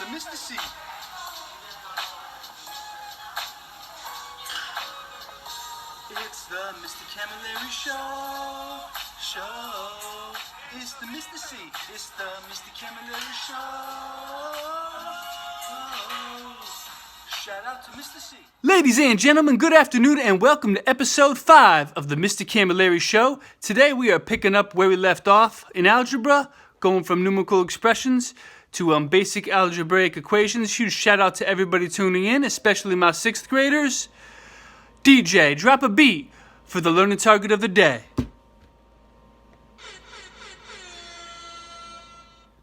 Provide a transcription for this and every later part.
the Mr. C. It's the Mr. Camilleri show. It's the Mr. C. It's the Mr. Camilleri show. Shout out to Mr. C. Ladies and gentlemen, good afternoon and welcome to episode 5 of the Mr. Camilleri show. Today we are picking up where we left off in algebra, going from numerical expressions to basic algebraic equations. Huge shout out to everybody tuning in, especially my 6th graders. DJ, drop a beat for the learning target of the day.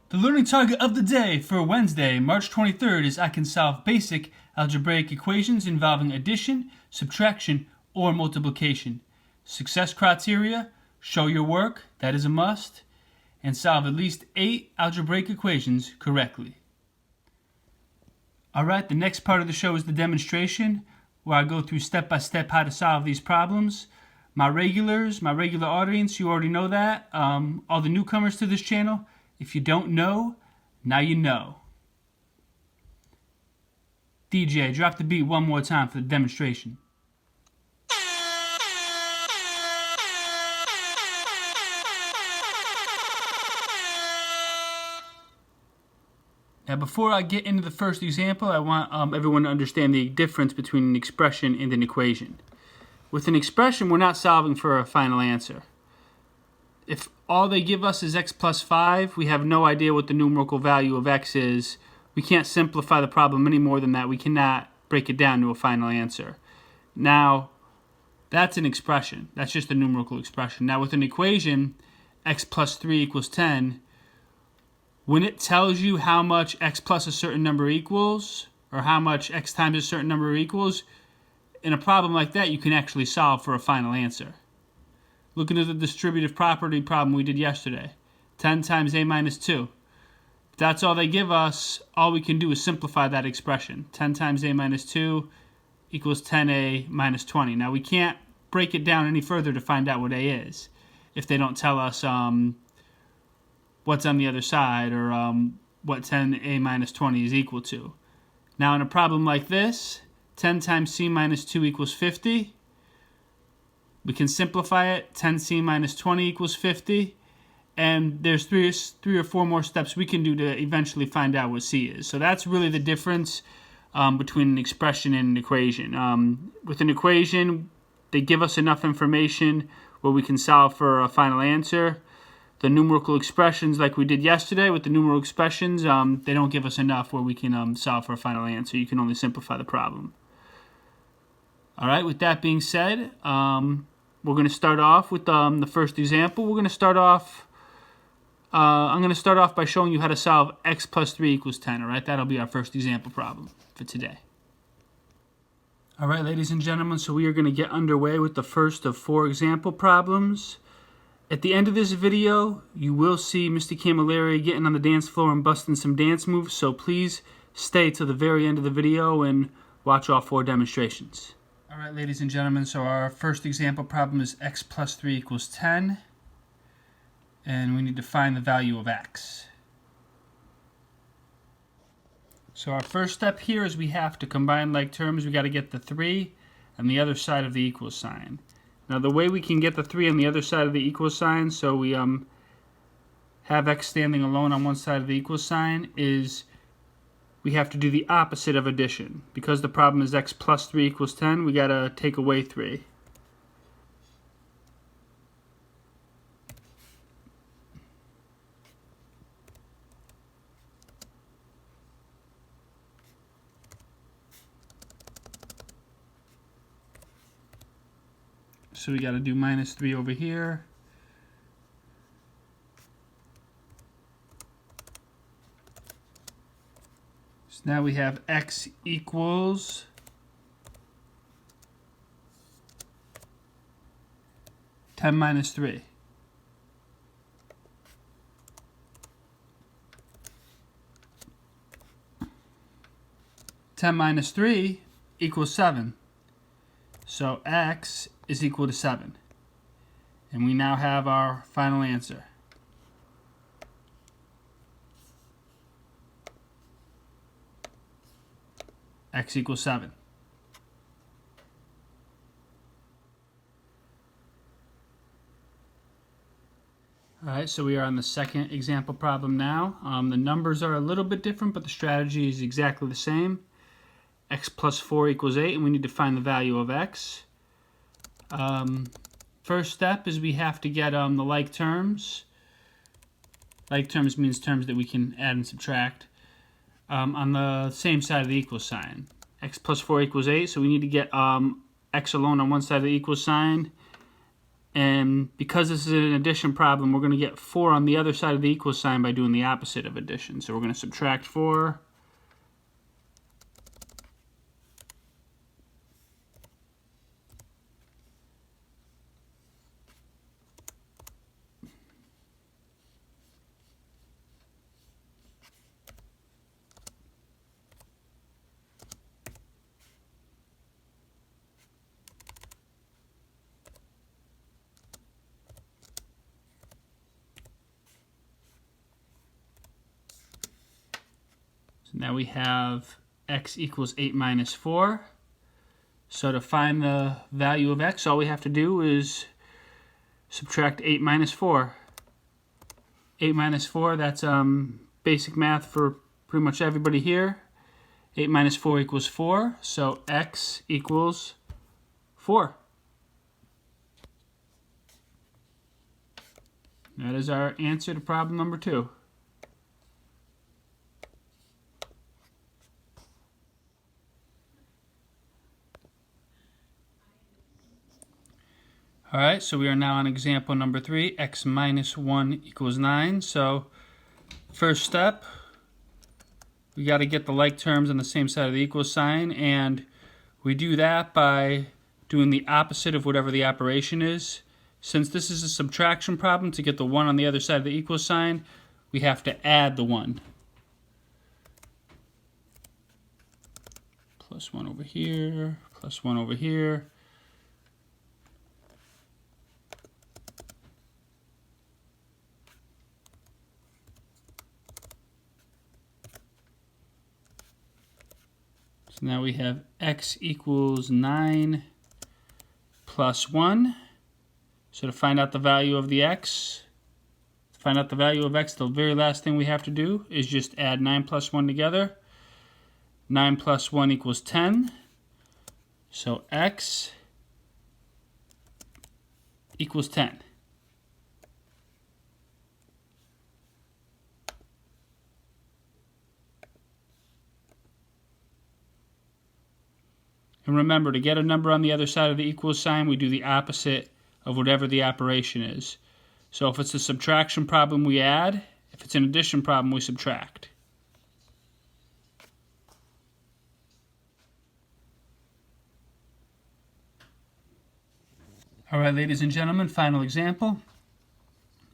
The learning target of the day for Wednesday, March 23rd is I can solve basic algebraic equations involving addition, subtraction, or multiplication. Success criteria: show your work, that is a must, and solve at least 8 algebraic equations correctly. Alright, the next part of the show is the demonstration, where I go through step by step how to solve these problems. My regular audience, you already know that. All the newcomers to this channel, if you don't know, now you know. DJ, drop the beat one more time for the demonstration. Now, before I get into the first example, I want everyone to understand the difference between an expression and an equation. With an expression, we're not solving for a final answer. If all they give us is x plus 5, we have no idea what the numerical value of x is. We can't simplify the problem any more than that. We cannot break it down to a final answer. Now, that's an expression. That's just a numerical expression. Now, with an equation, x plus 3 equals 10, when it tells you how much x plus a certain number equals, or how much x times a certain number equals, in a problem like that, you can actually solve for a final answer. Looking at the distributive property problem we did yesterday, 10 times a minus 2. If that's all they give us, all we can do is simplify that expression. 10 times a minus 2 equals 10a minus 20. Now, we can't break it down any further to find out what a is if they don't tell us what's on the other side, or what 10a minus 20 is equal to. Now, in a problem like this, 10 times c minus 2 equals 50. We can simplify it. 10c minus 20 equals 50. And there's three or four more steps we can do to eventually find out what c is. So that's really the difference between an expression and an equation. With an equation, they give us enough information where we can solve for a final answer. The numerical expressions, like we did yesterday with the numerical expressions, they don't give us enough where we can solve for a final answer. You can only simplify the problem. All right, with that being said, we're going to start off with the first example. We're going to start off, I'm going to start off by showing you how to solve x plus 3 equals 10. All right, that'll be our first example problem for today. All right, ladies and gentlemen, so we are going to get underway with the first of 4 example problems. At the end of this video, you will see Mr. Camilleri getting on the dance floor and busting some dance moves, so please stay to the very end of the video and watch all 4 demonstrations. All right, ladies and gentlemen, so our first example problem is x plus 3 equals 10, and we need to find the value of x. So our first step here is we have to combine like terms. We got to get the 3 on the other side of the equal sign. Now, the way we can get the 3 on the other side of the equal sign, so we have x standing alone on one side of the equal sign, is we have to do the opposite of addition. Because the problem is x plus 3 equals 10, we got to take away 3. So we got to do minus 3 over here. So now we have x equals 10 minus 3. Ten minus 3 equals 7. So x is equal to 7. And we now have our final answer. x equals 7. Alright, so we are on the second example problem now. The numbers are a little bit different, but the strategy is exactly the same. X plus 4 equals 8, and we need to find the value of x. First step is we have to get the like terms. Like terms means terms that we can add and subtract on the same side of the equal sign. X plus 4 equals 8, so we need to get x alone on one side of the equal sign. And because this is an addition problem, we're going to get 4 on the other side of the equal sign by doing the opposite of addition. So we're going to subtract 4. So now we have x equals 8 minus 4. So to find the value of x, all we have to do is subtract 8 minus 4. 8 minus 4, that's basic math for pretty much everybody here. 8 minus 4 equals 4, so x equals 4. That is our answer to problem number 2. Alright, so we are now on example number 3, x minus 1 equals 9. So first step, we got to get the like terms on the same side of the equal sign, and we do that by doing the opposite of whatever the operation is. Since this is a subtraction problem, to get the 1 on the other side of the equal sign, we have to add the 1. Plus 1 over here, plus 1 over here. So now we have x equals 9 plus 1. So to find out the value of the x, the very last thing we have to do is just add 9 plus 1 together. 9 plus 1 equals 10. So x equals 10. And remember, to get a number on the other side of the equal sign, we do the opposite of whatever the operation is. So if it's a subtraction problem, we add. If it's an addition problem, we subtract. All right, ladies and gentlemen, final example.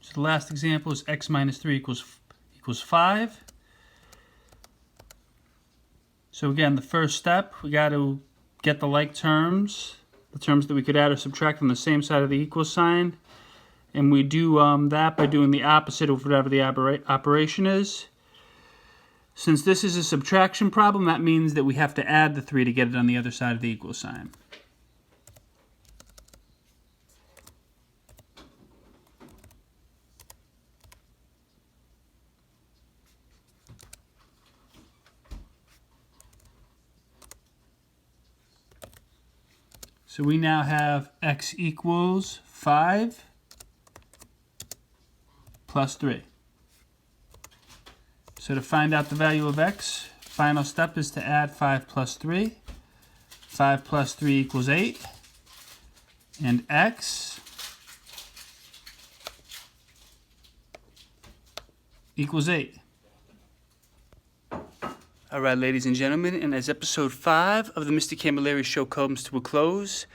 So the last example is x minus 3 equals 5. So again, the first step, we got to get the like terms, the terms that we could add or subtract on the same side of the equal sign. And we do that by doing the opposite of whatever the operation is. Since this is a subtraction problem, that means that we have to add the 3 to get it on the other side of the equal sign. So we now have x equals 5 plus 3. So to find out the value of x, final step is to add 5 plus 3. 5 plus 3 equals 8. And x equals 8. Alright, ladies and gentlemen, and as episode 5 of the Mr. Camilleri Show comes to a close,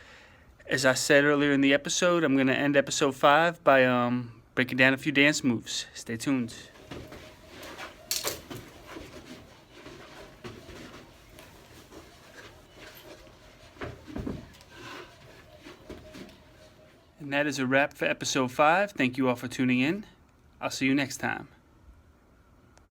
as I said earlier in the episode, I'm going to end episode 5 by breaking down a few dance moves. Stay tuned. And that is a wrap for episode 5. Thank you all for tuning in. I'll see you next time.